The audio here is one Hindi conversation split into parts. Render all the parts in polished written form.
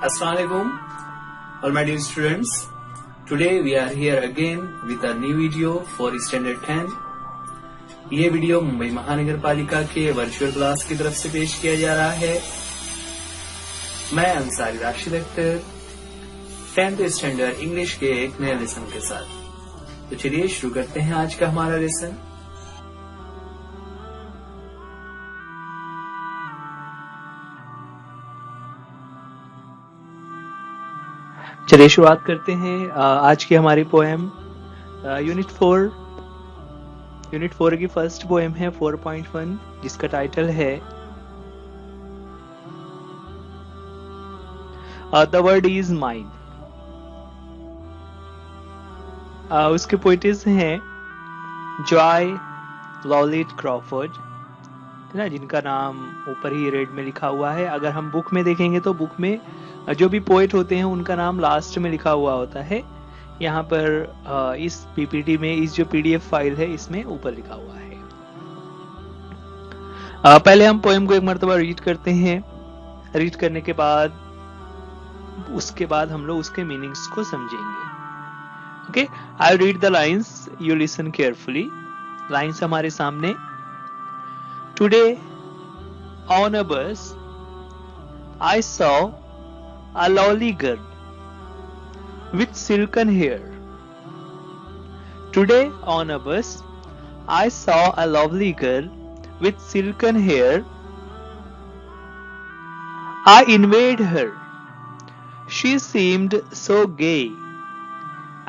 Assalamualaikum, all my dear students. Today we are here again with a new video for Standard 10. ये वीडियो मुंबई महानगर पालिका के वर्चुअल क्लास की तरफ से पेश किया जा रहा है। मैं Ansari Rashid Akhtar 10th standard English के एक नए लेसन के साथ। तो चलिए शुरू करते हैं आज का हमारा लेसन। चलिए शुरुआत करते हैं आज की हमारी पोएम यूनिट 4 की फर्स्ट पोएम है 4.1 जिसका टाइटल है द वर्ड इज माइन। उसके पोइटिस हैं जॉय लॉलिट क्रॉफर्ड, है ना, जिनका नाम ऊपर ही रेड में लिखा हुआ है। अगर हम बुक में देखेंगे तो बुक में जो भी पोएट होते हैं उनका नाम लास्ट में लिखा हुआ होता है। यहाँ पर इस पीपीटी में इस जो पीडीएफ फाइल है इसमें ऊपर लिखा हुआ है। पहले हम पोएम को एक मर्तबा रीड करते हैं। रीड करने के बाद उसके बाद हम लोग उसके मीनिंग्स को समझेंगे। Okay, I read the lines, you listen carefully. Lines हमारे सामने। टुडे ऑन अ बस I saw a lovely girl with silken hair. Today on a bus, I saw a lovely girl with silken hair. I envied her. She seemed so gay,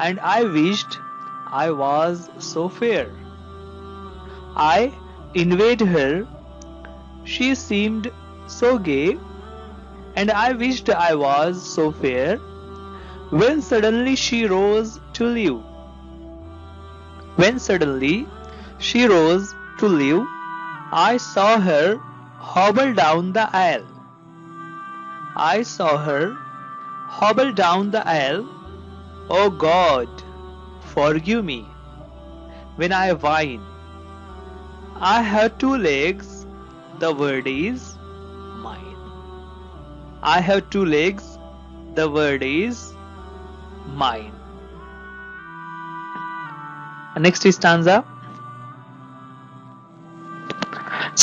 and I wished I was so fair. I envied her. She seemed so gay, and I wished I was so fair, when suddenly she rose to leave. When suddenly she rose to leave, I saw her hobble down the aisle. I saw her hobble down the aisle. Oh God, forgive me when I whine. I have two legs, the word is mine. I have two legs, the word is mine. Next stanza.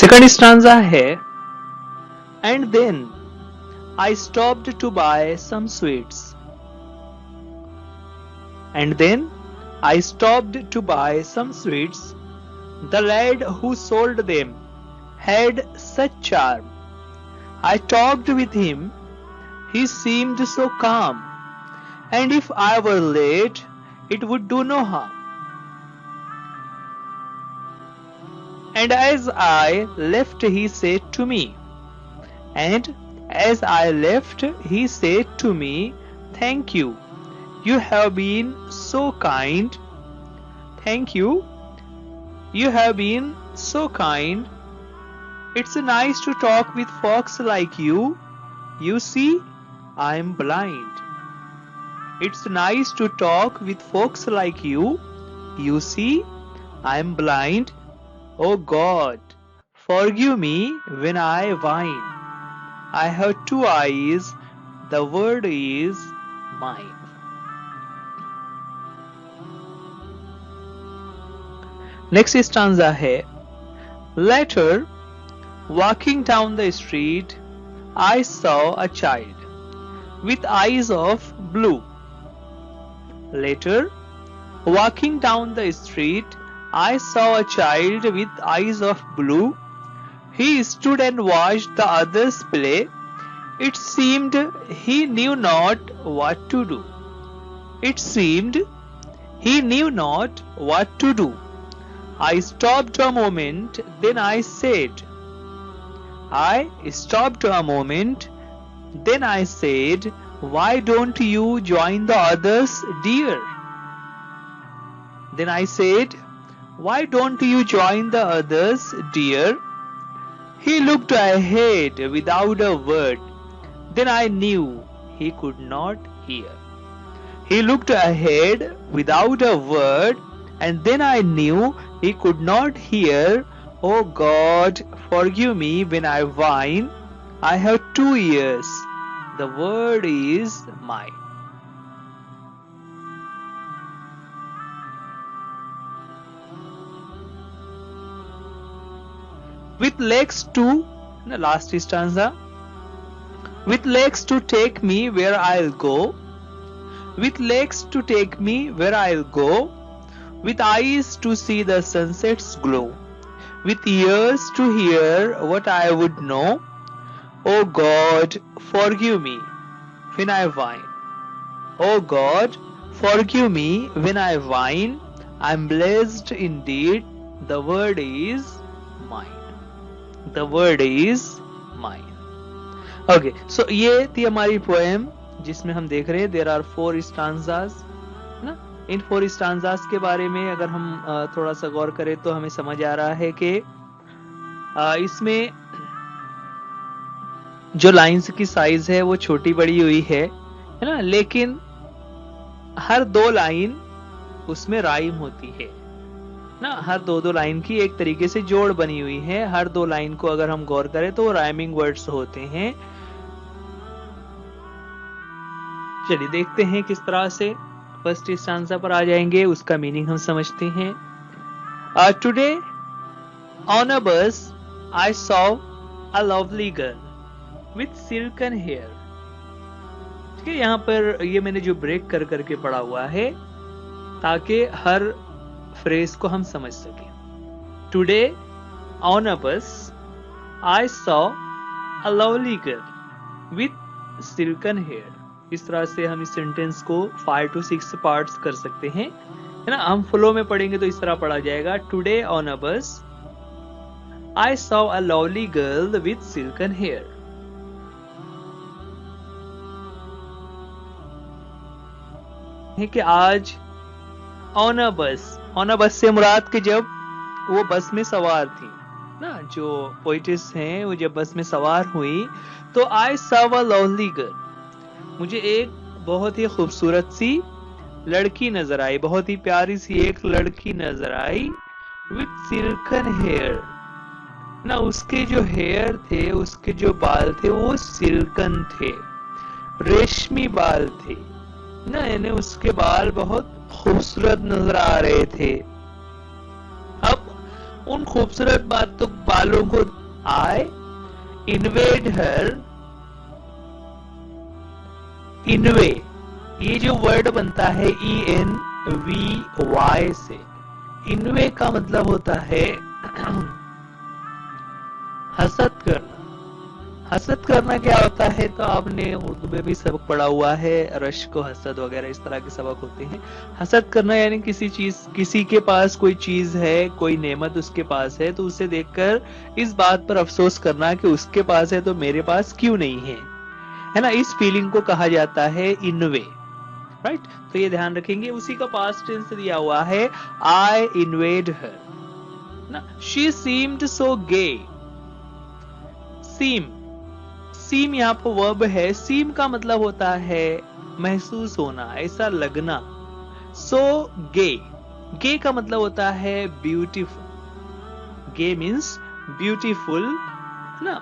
Second stanza है, and then I stopped to buy some sweets. And then I stopped to buy some sweets. The lad who sold them had such charm. I talked with him, he seemed so calm, and if I were late, it would do no harm. And as I left, he said to me, and as I left, he said to me, thank you, you have been so kind. Thank you, you have been so kind. It's nice to talk with folks like you. You see, I'm blind. It's nice to talk with folks like you. You see, I'm blind. Oh God, forgive me when I whine. I have two eyes. The word is mine. Next stanza है, later, walking down the street, I saw a child with eyes of blue. Later, walking down the street, I saw a child with eyes of blue. He stood and watched the others play. It seemed he knew not what to do. It seemed he knew not what to do. I stopped a moment, then I said, I stopped a moment, then I said, why don't you join the others, dear? Then I said, why don't you join the others, dear? He looked ahead without a word. Then I knew he could not hear. He looked ahead without a word, and then I knew he could not hear. Oh God, forgive me when I whine. I have 2 ears. The word is mine. With legs to, the last stanza. With legs to take me where I'll go. With legs to take me where I'll go. With eyes to see the sunsets glow. With ears to hear what I would know. Oh God, forgive me when I whine. Oh God, forgive me when I whine. I'm blessed indeed. The word is mine. The word is mine. Okay, so ये थी हमारी पोएम जिसमें हम देख रहे हैं there are 4 stanzas, ना? इन 4 stanzas के बारे में अगर हम थोड़ा सा गौर करें तो हमें समझ आ रहा है कि इसमें जो लाइंस की साइज है वो छोटी बड़ी हुई है ना, लेकिन हर 2 लाइन उसमें राइम होती है ना, हर 2 लाइन की एक तरीके से जोड़ बनी हुई है। हर 2 लाइन को अगर हम गौर करें तो राइमिंग वर्ड्स होते हैं। चलिए देखते हैं किस तरह से फर्स्ट स्टांजा पर आ जाएंगे, उसका मीनिंग हम समझते हैं। Today on a bus I saw a lovely girl with silken hair. ठीक है, यहाँ पर ये मैंने जो ब्रेक कर करके पढ़ा हुआ है ताकि हर फ्रेज को हम समझ सके। Today on a bus I saw a lovely girl with silken hair. इस तरह से हम इस सेंटेंस को 5 to 6 पार्ट्स कर सकते हैं, है ना। हम फ्लो में पढ़ेंगे तो इस तरह पढ़ा जाएगा, today on a bus I saw a lovely girl with silken hair. कि आज ऑन अ बस से मुराद के जब वो बस में सवार थी ना, जो पोइटिस हैं वो जब बस में सवार हुई तो आई सॉ अ लवली गर्ल, मुझे एक बहुत ही खूबसूरत सी लड़की नजर आई, बहुत ही प्यारी सी एक लड़की नजर आई विथ सिल्कन हेयर ना, उसके जो हेयर थे, उसके जो बाल थे वो सिल्कन थे, रेशमी बाल थे ना, यानी उसके बाल बहुत खूबसूरत नजर आ रहे थे। अब उन खूबसूरत बालों को आई इन्वेड हर, इनवे ये जो वर्ड बनता है ENVY से, इनवे का मतलब होता है हसद करना। हसद करना क्या होता है तो आपने उर्दू में भी सबक पढ़ा हुआ है, रश्क हसद वगैरह इस तरह के सबक होते हैं। हसद करना यानी किसी के पास कोई चीज है, कोई नेमत उसके पास है तो उसे देखकर इस बात पर अफसोस करना कि उसके पास है तो मेरे पास क्यों नहीं है ना। इस फीलिंग को कहा जाता है इनवे, राइट। तो ये ध्यान रखेंगे। उसी का पास्ट टेंस दिया हुआ है, आई इन्वेड हर ना, शी सीम्ड सो गे। सीम यहाँ पर वर्ब है। सीम का मतलब होता है महसूस होना, ऐसा लगना। सो गे का मतलब होता है ब्यूटीफुल। गे मीन्स ब्यूटीफुल ना।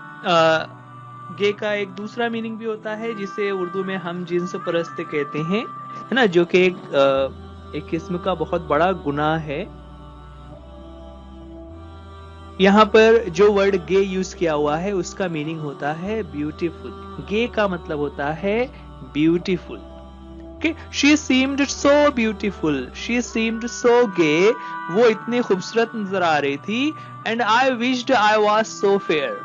गे का एक दूसरा मीनिंग भी होता है जिसे उर्दू में हम जिन्स परस्त कहते हैं, है ना, जो कि एक किस्म का बहुत बड़ा गुनाह है। यहाँ पर जो वर्ड गे यूज किया हुआ है उसका मीनिंग होता है ब्यूटीफुल। गे का मतलब होता है beautiful. She seemed so beautiful, she seemed so gay, वो इतनी खूबसूरत नजर आ रही थी। And I wished I was so fair,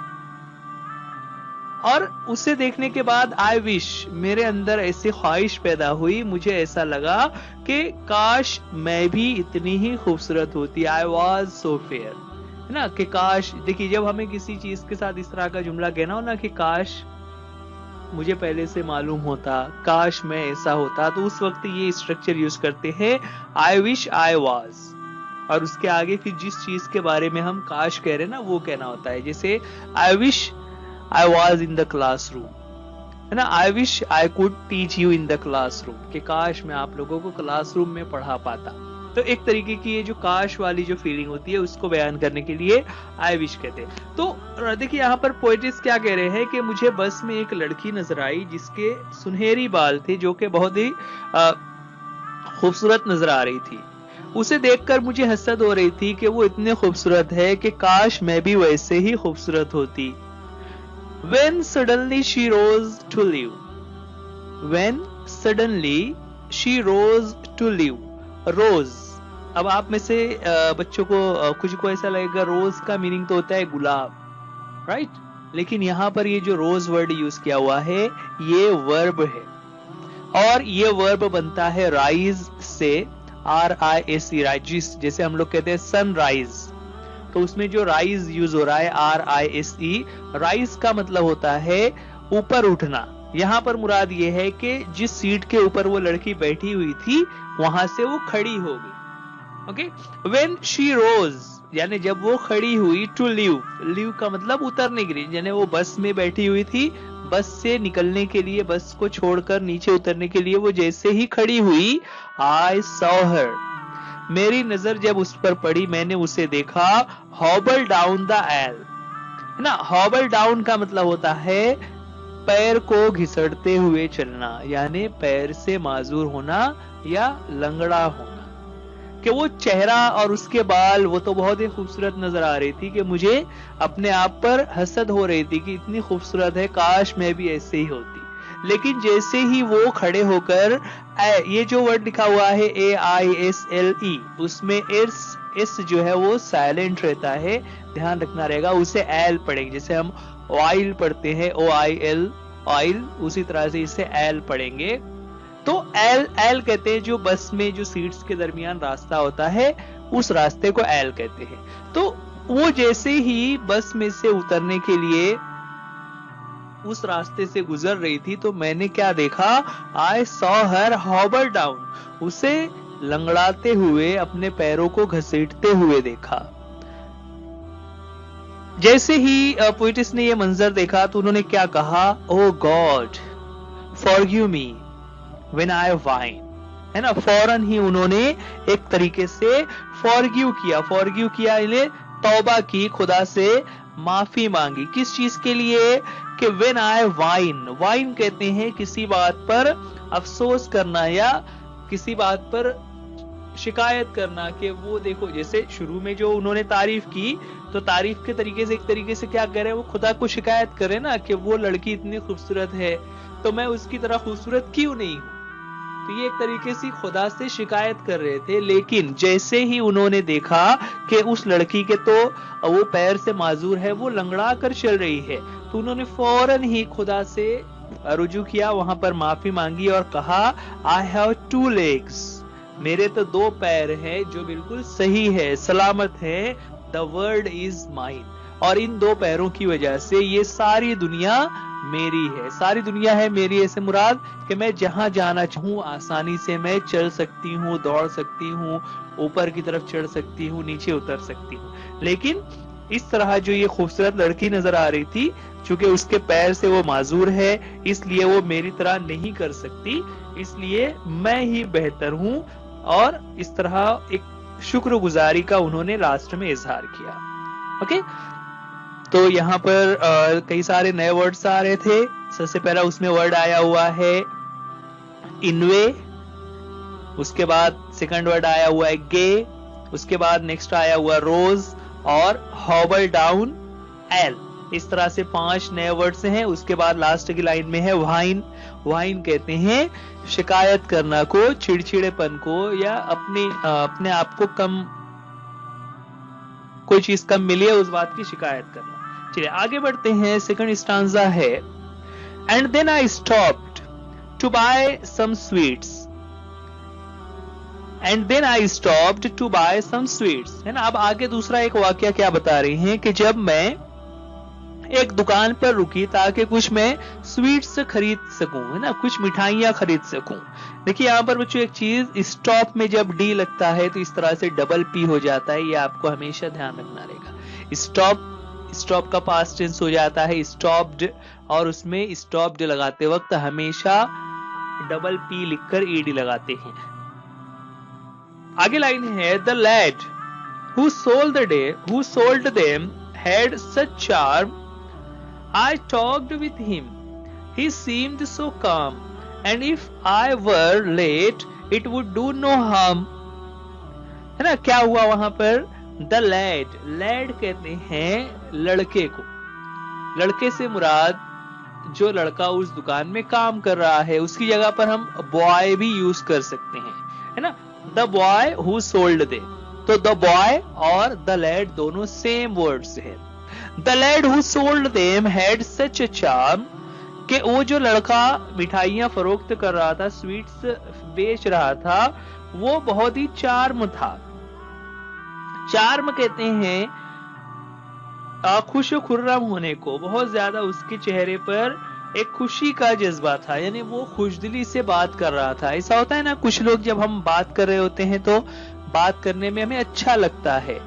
और उसे देखने के बाद आई विश, मेरे अंदर ऐसी ख्वाहिश पैदा हुई, मुझे ऐसा लगा कि काश मैं भी इतनी ही खूबसूरत होती। आई वॉज सो फेयर, है ना, कि काश। देखिए, जब हमें किसी चीज के साथ इस तरह का जुमला कहना हो ना कि काश मुझे पहले से मालूम होता, काश मैं ऐसा होता, तो उस वक्त ये स्ट्रक्चर यूज करते हैं, आई विश आई वॉज, और उसके आगे फिर जिस चीज के बारे में हम काश कह रहे हैं ना वो कहना होता है। जैसे I wish I was in the classroom, है ना, I wish I could teach you in the classroom, कि काश मैं आप लोगों को क्लासरूम में पढ़ा पाता। तो एक तरीके की ये जो काश वाली जो फीलिंग होती है उसको बयान करने के लिए आई विश कहते हैं। तो देखिए यहाँ पर पोएटिस क्या कह रहे हैं कि मुझे बस में एक लड़की नजर आई जिसके सुनहरी बाल थे, जो कि बहुत ही खूबसूरत नजर आ रही थी। उसे देखकर मुझे हसद हो रही थी कि वो इतने खूबसूरत है कि काश मैं भी वैसे ही खूबसूरत होती। When suddenly she rose to live. When suddenly she rose to live. Rose. अब आप में से बच्चों को कुछ को ऐसा लगेगा रोज का मीनिंग तो होता है गुलाब, राइट? लेकिन यहाँ पर ये जो रोज वर्ड यूज किया हुआ है ये वर्ब है, और ये वर्ब बनता है राइज से, RISE, राइजिस। जैसे हम लोग कहते हैं सनराइज, तो उसमें जो राइज यूज हो रहा है RISE, राइज का मतलब होता है ऊपर उठना। यहाँ पर मुराद ये है कि जिस सीट के ऊपर वो लड़की बैठी हुई थी वहां से वो खड़ी हो गई। ओके, व्हेन शी रोज यानी जब वो खड़ी हुई, टू लीव, लीव का मतलब उतरने के लिए, यानी वो बस में बैठी हुई थी, बस से निकलने के लिए, बस को छोड़कर नीचे उतरने के लिए वो जैसे ही खड़ी हुई, आई सॉ हर, मेरी नजर जब उस पर पड़ी मैंने उसे देखा, हॉबल डाउन द एल, है ना। हॉबल डाउन का मतलब होता है पैर को घिसड़ते हुए चलना, यानी पैर से माजूर होना या लंगड़ा होना। कि वो चेहरा और उसके बाल वो तो बहुत ही खूबसूरत नजर आ रही थी कि मुझे अपने आप पर हसद हो रही थी कि इतनी खूबसूरत है, काश मैं भी ऐसे ही होती। लेकिन जैसे ही वो खड़े होकर, ये जो वर्ड लिखा हुआ है AISLE, उसमें एस जो है वो साइलेंट रहता है, ध्यान रखना रहेगा, उसे एल पढ़ेंगे। जैसे हम ऑयल पढ़ते हैं OIL, ऑयल, उसी तरह से इसे एल पढ़ेंगे। तो एल कहते हैं जो बस में जो सीट्स के दरमियान रास्ता होता है उस रास्ते को एल कहते हैं। तो वो जैसे ही बस में से उतरने के लिए उस रास्ते से गुजर रही थी तो मैंने क्या देखा, I saw her Haber down, उसे लंगड़ाते हुए अपने पैरों को घसीटते हुए देखा। जैसे ही पोएटिस ने ये मंजर देखा तो उन्होंने क्या कहा, O God forgive me when I whine, है ना। फौरन ही उन्होंने एक तरीके से फॉरगिव किया, इन्हें तौबा की, खुदा से माफी मांगी। किस चीज के लिए, कि व्हेन आई वाइन कहते हैं किसी बात पर अफसोस करना या किसी बात पर शिकायत करना, कि वो देखो, जैसे शुरू में जो उन्होंने तारीफ की तो तारीफ के तरीके से एक तरीके से क्या कर रहे हैं, वो खुदा को शिकायत करे ना कि वो लड़की इतनी खूबसूरत है तो मैं उसकी तरह खूबसूरत क्यों नहीं हूं। तो ये एक तरीके से खुदा से शिकायत कर रहे थे। लेकिन जैसे ही उन्होंने देखा कि उस लड़की के तो वो पैर से माजूर है, वो लंगड़ा कर चल रही है, तो उन्होंने फौरन ही खुदा से रुजू किया, वहां पर माफी मांगी और कहा, आई हैव 2 legs, मेरे तो 2 पैर हैं जो बिल्कुल सही है, सलामत है, द वर्ल्ड इज माइन, और इन 2 पैरों की वजह से ये सारी दुनिया मेरी है। सारी दुनिया है मेरी, ऐसे मुराद कि मैं जहां जाना चाहूं आसानी से मैं चल सकती हूँ, दौड़ सकती हूँ, ऊपर की तरफ चढ़ सकती हूँ, नीचे उतर सकती हूँ। लेकिन इस तरह जो ये खूबसूरत लड़की नजर आ रही थी, चूंकि उसके पैर से वो माजूर है इसलिए वो मेरी तरह नहीं कर सकती, इसलिए मैं ही बेहतर हूँ। और इस तरह एक शुक्रगुजारी का उन्होंने लास्ट में इजहार किया। ओके, तो यहाँ पर कई सारे नए वर्ड्स आ रहे थे। सबसे पहला उसमें वर्ड आया हुआ है इनवे, उसके बाद सेकंड वर्ड आया हुआ है गे, उसके बाद नेक्स्ट आया हुआ रोज और हॉबल डाउन एल। इस तरह से 5 नए वर्ड्स हैं। उसके बाद लास्ट की लाइन में है वाइन। वाइन कहते हैं शिकायत करना को, चिड़चिड़ेपन को, या अपने आप को कम, कोई चीज कम मिली है उस बात की शिकायत करना। चलिए आगे बढ़ते हैं। सेकंड स्टांजा है, and then I stopped to buy some sweets, and then I stopped to buy some sweets, है ना। अब आगे दूसरा एक वाकया क्या बता रही हैं कि जब मैं एक दुकान पर रुकी ताकि कुछ मैं स्वीट्स खरीद सकूं, है ना, कुछ मिठाइयां खरीद सकूं। देखिए यहाँ पर बच्चों एक चीज, स्टॉप में जब डी लगता है तो इस तरह से डबल पी हो जाता है, ये आपको हमेशा ध्यान रखना रहेगा। स्टॉप का पास्ट टेंस हो जाता है स्टॉप्ड, और उसमें स्टॉप्ड लगाते वक्त हमेशा डबल पी लिखकर ईडी लगाते हैं। आगे लाइन है, the lad who sold them had such charm. I talked with him. He seemed so calm, and if I were late, it would do no harm. है ना, क्या हुआ वहां पर? द लैड, लैड कहते हैं लड़के को। लड़के से मुराद जो लड़का उस दुकान में काम कर रहा है, उसकी जगह पर हम बॉय भी यूज कर सकते हैं, है ना। The boy who sold them, तो द बॉय और द लैड दोनों सेम वर्ड्स है। The lad who sold them had such a charm, कि वो जो लड़का मिठाइयां फरोख्त कर रहा था, स्वीट्स बेच रहा था, वो बहुत ही चार्म था। चार्म कहते हैं खुश खुर्रम होने को, बहुत ज्यादा उसके चेहरे पर एक खुशी का जज्बा था, यानी वो खुशदिली से बात कर रहा था। ऐसा होता है ना, कुछ लोग जब हम बात कर रहे होते हैं तो बात करने में हमें अच्छा लगता है।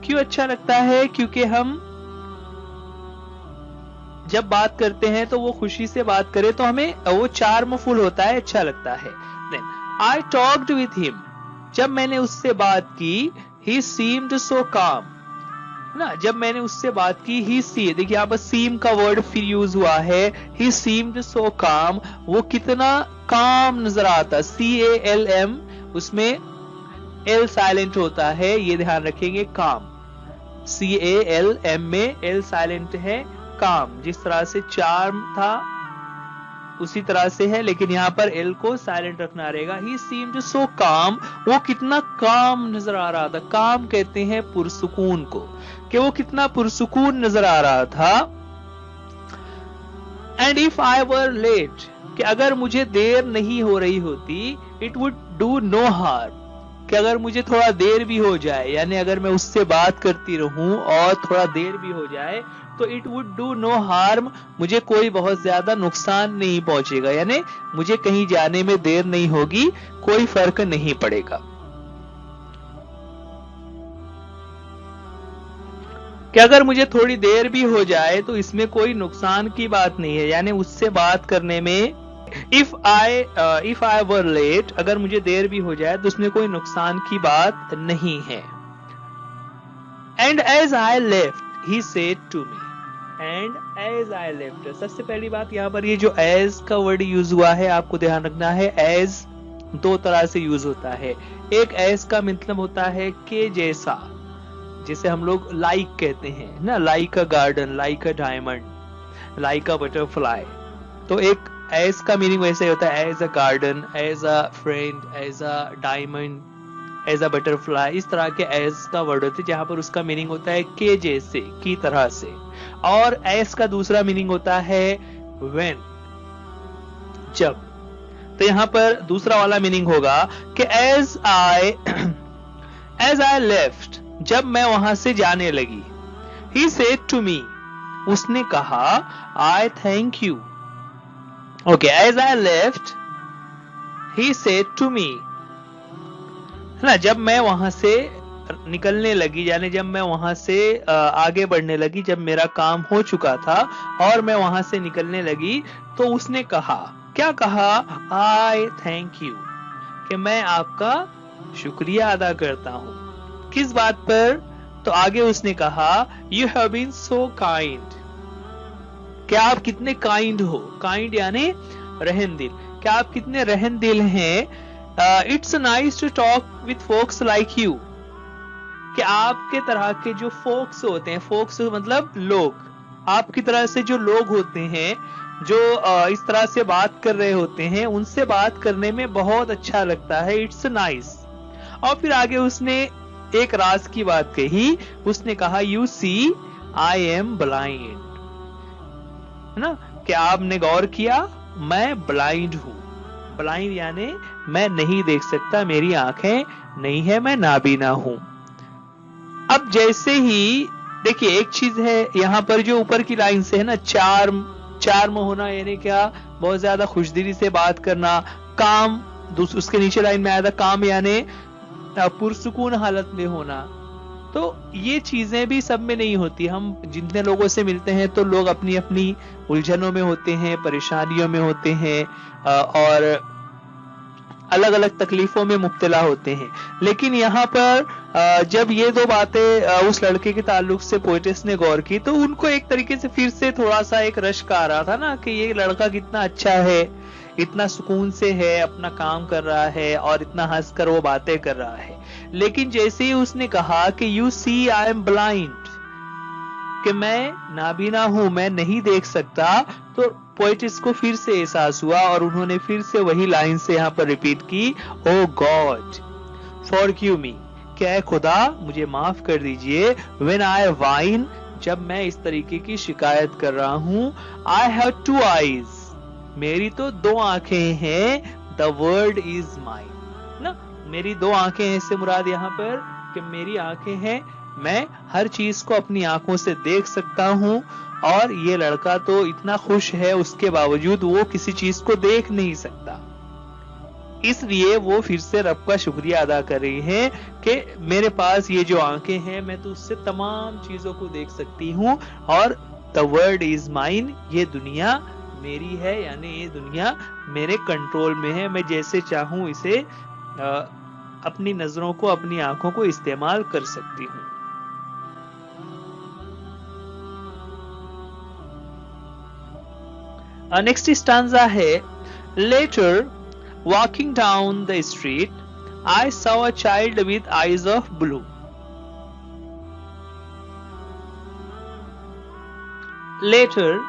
क्यों अच्छा लगता है? क्योंकि हम जब बात करते हैं तो वो खुशी से बात करे तो हमें वो चार्मफुल होता है, अच्छा लगता है। Then I talked with him, जब मैंने उससे बात की, ही सीम्ड सो काम, ना, जब मैंने उससे बात की, ही सी, देखिए यहाँ पर सीम का वर्ड फिर यूज हुआ है, ही सीम्ड सो काम, वो कितना काम नजर आता, CALM, उसमें एल साइलेंट होता है, ये ध्यान रखेंगे, काम, CALM में एल साइलेंट है, काम, जिस तरह से चार्म था उसी तरह से है, लेकिन यहाँ पर एल को साइलेंट रखना रहेगा। ही सीम्ड सो काम, वो कितना काम नजर आ रहा था। काम कहते हैं पुरसुकून को, कि वो कितना पुरसुकून नजर आ रहा था। And if I were late, कि अगर मुझे देर नहीं हो रही होती, it would do no harm, कि अगर मुझे थोड़ा देर भी हो जाए, यानी अगर मैं उससे बात करती रहूं और थोड़ा देर भी हो जाए, तो it would do no harm, मुझे कोई बहुत ज्यादा नुकसान नहीं पहुंचेगा, यानी मुझे कहीं जाने में देर नहीं होगी, कोई फर्क नहीं पड़ेगा। कि अगर मुझे थोड़ी देर भी हो जाए तो इसमें कोई नुकसान की बात नहीं है, यानी उससे बात करने में इफ आई वर लेट, अगर मुझे देर भी हो जाए तो उसमें कोई नुकसान की बात नहीं है। And as I left he said to me, and as I left, सबसे पहली बात यहाँ पर ये जो एज का वर्ड यूज हुआ है, आपको ध्यान रखना है, एज दो तरह से यूज होता है। एक एज का मतलब होता है के जैसा, जिसे हम लोग लाइक कहते हैं ना, like a garden, like a diamond, like a butterfly. तो एक एज का मीनिंग वैसे होता है, as a garden, as a friend, as a diamond, as a butterfly, इस तरह के एज का वर्ड होते हैं, जहां पर उसका मीनिंग होता है के जैसे, की तरह से। और एज का दूसरा मीनिंग होता है व्हेन, जब। तो यहां पर दूसरा वाला मीनिंग होगा कि एज आई लेफ्ट, जब मैं वहां से जाने लगी, ही सेड टू मी, उसने कहा, I thank you. Okay, as I left he said to me, है ना, जब मैं वहां से निकलने लगी, यानी जब मैं वहां से आगे बढ़ने लगी, जब मेरा काम हो चुका था और मैं वहां से निकलने लगी, तो उसने कहा, क्या कहा? आई थैंक यू, कि मैं आपका शुक्रिया अदा करता हूं। किस बात पर? तो आगे उसने कहा, you have been so kind, क्या आप कितने काइंड हो, काइंड यानी रहम दिल, क्या आप कितने रहम दिल हैं। It's nice to talk with folks like you, कि आपके तरह के जो फोक्स होते हैं, फोक्स मतलब लोग, आपकी तरह से जो लोग होते हैं, जो इस तरह से बात कर रहे होते हैं, उनसे बात करने में बहुत अच्छा लगता है, इट्स नाइस। और फिर आगे उसने एक राज की बात कही, उसने कहा, you see I am blind, है ना, कि आपने गौर किया, मैं ब्लाइंड हूं। ब्लाइंड यानी मैं नहीं देख सकता, मेरी आंखें नहीं है, मैं नाबीना हूं। अब जैसे ही देखिए, एक चीज है यहां पर जो ऊपर की लाइन से है ना, चार्म होना, यानी क्या, बहुत ज्यादा खुशदिली से बात करना। काम, उसके नीचे लाइन में आया था, काम यानी पुरसुकून हालत में होना। तो ये चीजें भी सब में नहीं होती। हम जितने लोगों से मिलते हैं तो लोग अपनी अपनी उलझनों में होते हैं, परेशानियों में होते हैं, और अलग अलग तकलीफों में मुब्तला होते हैं। लेकिन यहाँ पर जब ये दो बातें उस लड़के के ताल्लुक से पोएटिस ने गौर की तो उनको एक तरीके से फिर से थोड़ा सा एक रश्क आ रहा था ना कि ये लड़का कितना अच्छा है, इतना सुकून से है, अपना काम कर रहा है और इतना हंसकर वो बातें कर रहा है। लेकिन जैसे ही उसने कहा कि you see I am blind, कि मैं नाबीना हूं, मैं नहीं देख सकता, तो पोएटिस को फिर से एहसास हुआ और उन्होंने फिर से वही लाइन से यहाँ पर रिपीट की, ओ गॉड फॉरगिव मी, क्या खुदा मुझे माफ कर दीजिए, व्हेन आई वाइन, जब मैं इस तरीके की शिकायत कर रहा हूं, आई हैव टू आईज, मेरी तो दो आंखें हैं, द वर्ल्ड इज माइन, ना मेरी दो आंखें हैं, इससे मुराद यहाँ पर कि मेरी आंखें हैं, मैं हर चीज को अपनी आंखों से देख सकता हूं, और ये लड़का तो इतना खुश है, उसके बावजूद वो किसी चीज को देख नहीं सकता। इसलिए वो फिर से रब का शुक्रिया अदा कर रही हैं कि मेरे पास ये जो आंखें हैं, मैं तो उससे तमाम चीजों को देख सकती हूँ, और द वर्ल्ड इज माइन, ये दुनिया मेरी है, यानी ये दुनिया मेरे कंट्रोल में है, मैं जैसे चाहूं इसे अपनी नजरों को, अपनी आंखों को इस्तेमाल कर सकती हूँ। नेक्स्ट स्टांजा है, later walking down the street I saw a child with eyes of blue. Later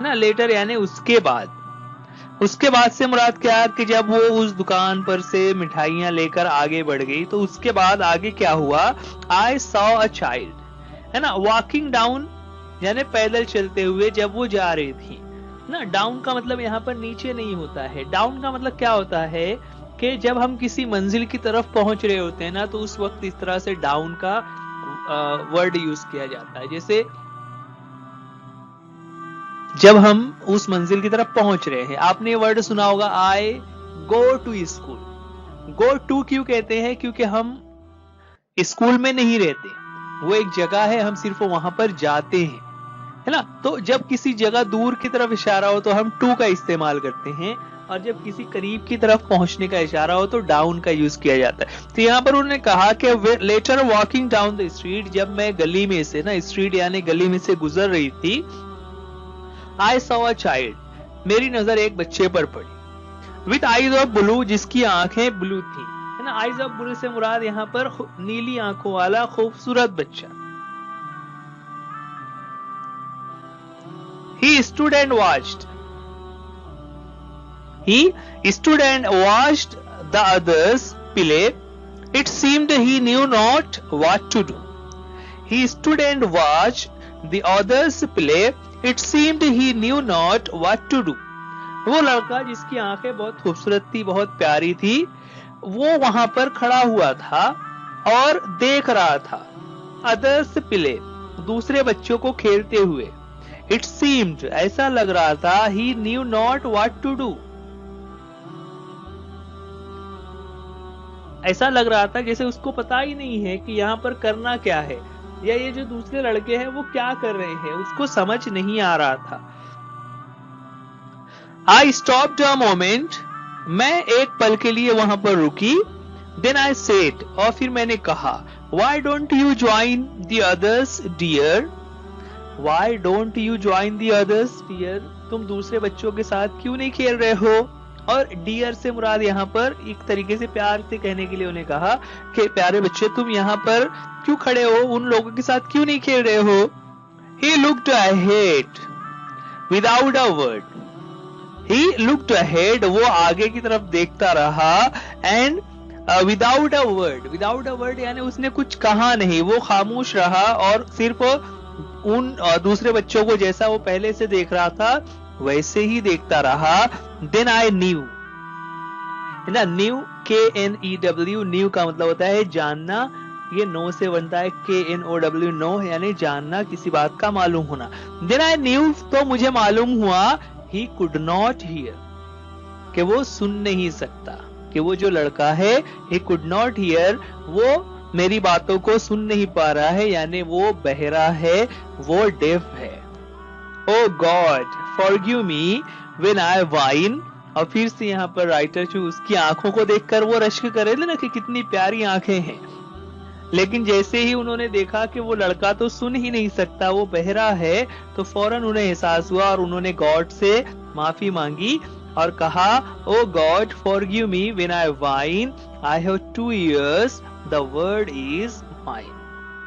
ना, लेटर यानी उसके बाद, उसके बाद से मुराद क्या कि जब वो उस दुकान पर से मिठाइयां लेकर आगे बढ़ गई, तो उसके बाद आगे क्या हुआ, आई सॉ अ चाइल्ड, है ना, वॉकिंग डाउन यानी पैदल चलते हुए जब वो जा रही थी ना। डाउन का मतलब यहाँ पर नीचे नहीं होता है, डाउन का मतलब क्या होता है कि जब हम किसी मंजिल की तरफ पहुंच रहे होते हैं ना, तो उस वक्त इस तरह से डाउन का वर्ड यूज किया जाता है। जैसे जब हम उस मंजिल की तरफ पहुंच रहे हैं, आपने ये वर्ड सुना होगा, I go to school. Go to क्यों कहते हैं, क्योंकि हम स्कूल में नहीं रहते, वो एक जगह है, हम सिर्फ वहां पर जाते हैं, है ना। तो जब किसी जगह दूर की तरफ इशारा हो तो हम टू का इस्तेमाल करते हैं, और जब किसी करीब की तरफ पहुंचने का इशारा हो तो डाउन का यूज किया जाता है। तो यहाँ पर उन्होंने कहा कि later walking down the street, जब मैं गली में से ना, स्ट्रीट यानी गली में से गुजर रही थी, आई सॉ अ चाइल्ड, मेरी नजर एक बच्चे पर पड़ी, विथ आईज ऑफ ब्लू, जिसकी आंखें ब्लू थी, है ना। आईज ऑफ ब्लू से मुराद यहाँ पर नीली आंखों वाला खूबसूरत बच्चा। He stood and watched. He stood and watched the others play. It seemed he knew not what to do. He stood and watched the others play. It seemed he knew not what to do. वो लड़का जिसकी आंखें बहुत खूबसूरत थी, बहुत प्यारी थी, वो वहां पर खड़ा हुआ था और देख रहा था others play, दूसरे बच्चों को खेलते हुए। It seemed, ऐसा लग रहा था, he knew not what to do, ऐसा लग रहा था जैसे उसको पता ही नहीं है कि यहाँ पर करना क्या है, या ये जो दूसरे लड़के हैं वो क्या कर रहे हैं, उसको समझ नहीं आ रहा था। I stopped a moment, मैं एक पल के लिए वहां पर रुकी, then I said, और फिर मैंने कहा, why don't you join the others dear? Why don't you join the others dear? तुम दूसरे बच्चों के साथ क्यों नहीं खेल रहे हो? और डियर से मुराद यहाँ पर एक तरीके से प्यार से कहने के लिए उन्हें कहा कि प्यारे बच्चे, तुम यहाँ पर क्यों खड़े हो, उन लोगों के साथ क्यों नहीं खेल रहे हो? He looked ahead without a word. He looked ahead, वो आगे की तरफ देखता रहा, and without a word, without a word यानी उसने कुछ कहा नहीं, वो खामोश रहा और सिर्फ उन दूसरे बच्चों को जैसा वो पहले से देख रहा था वैसे ही देखता रहा। Then I knew, ना, न्यू KNEW, न्यू का मतलब होता है जानना, ये नो से बनता है KNOW, नो यानी जानना, किसी बात का मालूम होना। Then I knew, तो मुझे मालूम हुआ, he could not hear, कि वो सुन नहीं सकता, कि वो जो लड़का है he could not hear, वो मेरी बातों को सुन नहीं पा रहा है, यानी वो बहरा है, वो डेफ है। Oh God, forgive me when I whine, और फिर से यहाँ पर राइटर जो उसकी आंखों को देखकर वो रश्क करे थे ना कि कितनी प्यारी आंखें हैं, लेकिन जैसे ही उन्होंने देखा कि वो लड़का तो सुन ही नहीं सकता, वो बहरा है, तो फौरन उन्हें एहसास हुआ और उन्होंने गॉड से माफी मांगी और कहा, O God forgive me when I whine, I have 2 ears, the word is mine.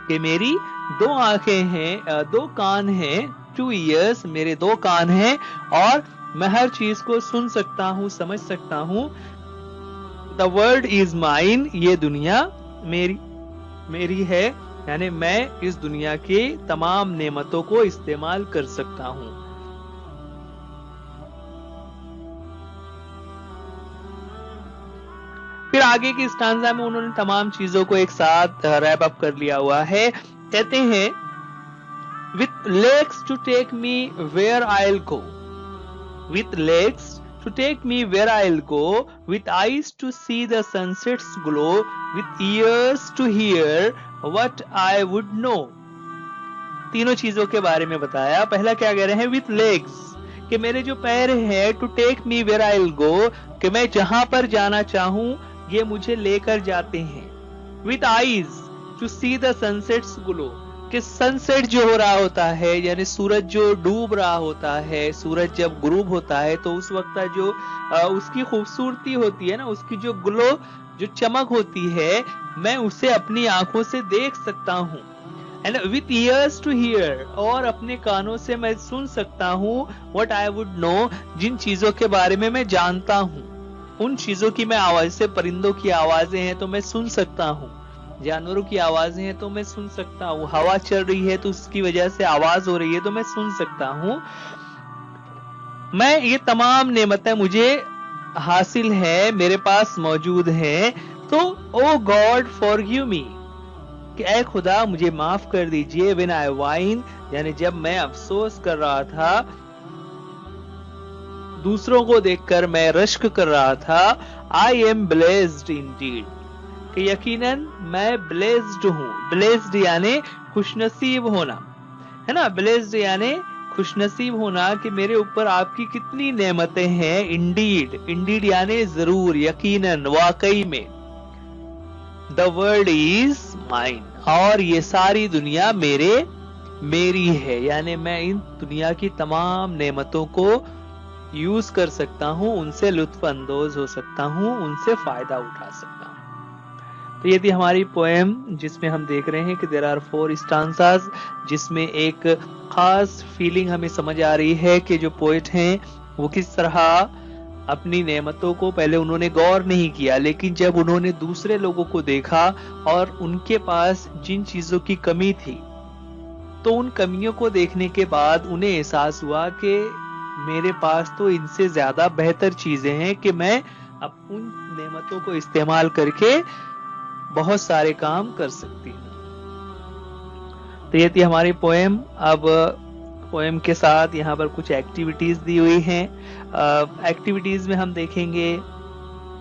कि मेरी 2 आंखें हैं, 2 कान हैं, 2 ears, मेरे 2 कान हैं और मैं हर चीज को सुन सकता हूँ, समझ सकता हूँ। द वर्ल्ड इज माइन, ये दुनिया मेरी है, यानी मैं इस दुनिया के तमाम नेमतों को इस्तेमाल कर सकता हूँ। फिर आगे की स्टांजा में उन्होंने तमाम चीजों को एक साथ रैप अप कर लिया हुआ है। कहते हैं, with legs to take me where I'll go, with legs to take me where I'll go, with eyes to see the sunsets glow, with ears to hear what I would know। तीनों चीजों के बारे में बताया। पहला क्या कह रहे हैं, with legs, कि मेरे जो पैर हैं, to take me where I'll go, कि मैं जहां पर जाना चाहूं ये मुझे लेकर जाते हैं। with eyes to see the sunsets glow, कि सनसेट जो हो रहा होता है, यानी सूरज जो डूब रहा होता है, सूरज जब गुरूब होता है तो उस वक्त जो उसकी खूबसूरती होती है ना, उसकी जो ग्लो, जो चमक होती है, मैं उसे अपनी आंखों से देख सकता हूँ। And with ears to hear, और अपने कानों से मैं सुन सकता हूँ। व्हाट आई वुड नो, जिन चीजों के बारे में मैं जानता हूँ, उन चीजों की मैं आवाज से, परिंदों की आवाजें हैं तो मैं सुन सकता हूँ, जानवरों की आवाजें हैं तो मैं सुन सकता हूँ, हवा चल रही है तो उसकी वजह से आवाज हो रही है तो मैं सुन सकता हूँ। मैं ये तमाम नेमतें मुझे हासिल है, मेरे पास मौजूद है। तो ओ गॉड फॉरगिव मी, कि ऐ खुदा मुझे माफ कर दीजिए। व्हेन आई वाइन, यानी जब मैं अफसोस कर रहा था, दूसरों को देखकर मैं रश्क कर रहा था। आई एम ब्लेस्ड इंडीड, कि यकीनन मैं ब्लेस्ड हूं। ब्लेस्ड यानी खुशनसीब होना, है ना। ब्लेस्ड यानी खुशनसीब होना, कि मेरे ऊपर आपकी कितनी नेमतें हैं। इंडीड, इंडीड यानी जरूर, यकीनन, वाकई में। द वर्ल्ड इज माइन, और ये सारी दुनिया मेरी है, यानी मैं इन दुनिया की तमाम नेमतों को यूज कर सकता हूं, उनसे लुत्फ अंदोज हो सकता हूं, उनसे फायदा उठा सकता हूं। तो ये थी हमारी पोएम, जिसमें हम देख रहे हैं कि देयर आर 4 स्टांजास, जिसमें एक खास फीलिंग हमें समझ आ रही है कि जो पोएट हैं वो किस तरह अपनी नेमतों को, पहले उन्होंने गौर नहीं किया, लेकिन जब उन्होंने दूसरे लोगों को देखा और उनके पास जिन चीजों की कमी थी, तो उन कमियों को देखने के बाद उन्हें एहसास हुआ कि मेरे पास तो इनसे ज्यादा बेहतर चीजें हैं, कि मैं अब उन नेमतों को इस्तेमाल करके बहुत सारे काम कर सकती हूँ। तो ये थी हमारी पोएम। अब पोएम के साथ यहाँ पर कुछ एक्टिविटीज दी हुई हैं। एक्टिविटीज में हम देखेंगे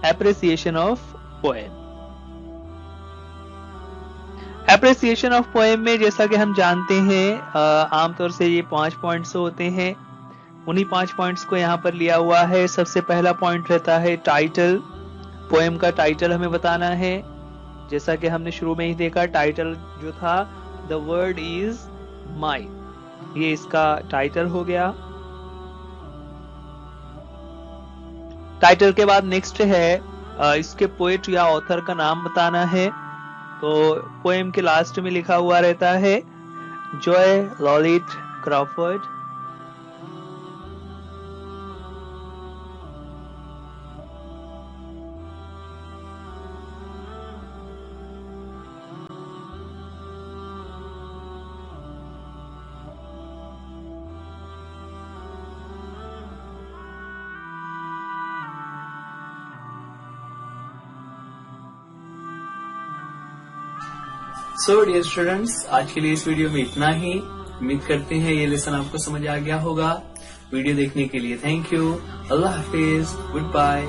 appreciation of poem. Appreciation of poem में जैसा कि हम जानते हैं, आमतौर से ये 5 पॉइंट्स होते हैं। उन्हीं 5 पॉइंट्स को यहाँ पर लिया हुआ है। सबसे पहला पॉइंट रहता है टाइटल। पोएम का टाइटल हमें बताना है। जैसा कि हमने शुरू में ही देखा, टाइटल जो था द वर्ड इज माइन, ये इसका टाइटल हो गया। टाइटल के बाद नेक्स्ट है इसके पोएट या ऑथर का नाम बताना है। तो पोएम के लास्ट में लिखा हुआ रहता है जॉय लॉलिट क्रॉफर्ड। सो डियर स्टूडेंट्स, आज के लिए इस वीडियो में इतना ही। उम्मीद करते हैं ये लेसन आपको समझ आ गया होगा। वीडियो देखने के लिए थैंक यू। अल्लाह हाफिज, गुड बाय।